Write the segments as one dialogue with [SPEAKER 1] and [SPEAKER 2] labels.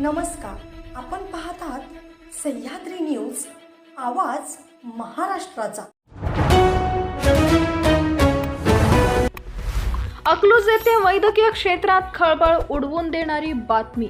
[SPEAKER 1] नमस्कार, आपण पाहत आहात सह्याद्री न्यूज, आवाज महाराष्ट्राचा।
[SPEAKER 2] अकलूज येथे वैद्यकीय क्षेत्रात खळबळ उडवून देणारी बातमी।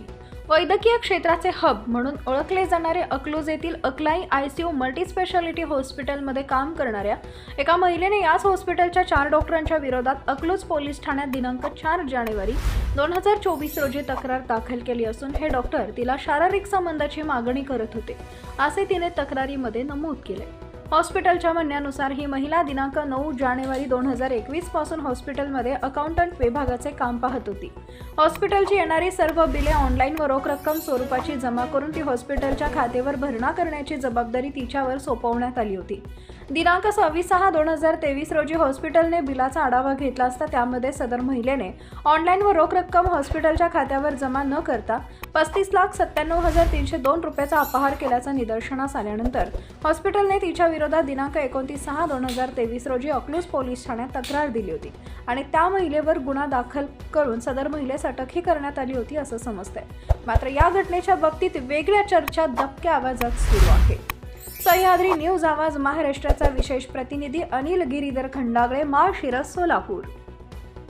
[SPEAKER 2] वैद्यकीय क्षेत्राचे हब म्हणून ओळखले जाणारे अकलूज येथील अकलाई ICU मल्टीस्पेशालिटी हॉस्पिटलमध्ये काम करणाऱ्या एका महिलेने याच हॉस्पिटलच्या 4 डॉक्टरांच्या विरोधात अकलूज पोलीस ठाण्यात दिनांक 4 जानेवारी 2024 रोजी तक्रार दाखल केली असून हे डॉक्टर तिला शारीरिक संबंधाची मागणी करत होते असे तिने तक्रारीमध्ये नमूद केले। हॉस्पिटलच्या म्हणण्यानुसार ही महिला दिनांक 9 जानेवारी 2021 पासून हॉस्पिटलमध्ये अकाउंटंट विभागाचे काम पाहत होती। हॉस्पिटलची येणारी सर्व बिले ऑनलाईन व रोख रक्कम स्वरूपाची जमा करून ती हॉस्पिटलच्या खात्यावर भरणा करण्याची जबाबदारी तिच्यावर सोपवण्यात आली होती। दिनांक 26/6/2023 रोजी हॉस्पिटलने बिलाचा आढावा घेतला असता त्यामध्ये सदर महिलेने ऑनलाईन व रोख रक्कम हॉस्पिटलच्या खात्यावर जमा न करता 35,97,302 रुपयाचा अपहार केल्याचा निदर्शनास आल्यानंतर हॉस्पिटलने तिच्या विरोधात दिनांक 29/6/2023 रोजी अकलूज पोलीस ठाण्यात तक्रार दिली होती आणि त्या महिलेवर गुन्हा दाखल करून सदर महिलेस अटकही करण्यात आली होती असं समजतंय। मात्र या घटनेच्या बाबतीत वेगळ्या चर्चा दबक्या आवाजात सुरू आहे। सह्याद्री न्यूज आवाज महाराष्ट्राचा विशेष प्रतिनिधी अनिल गिरीधर खंडागळे, माळशिरस, सोलापूर।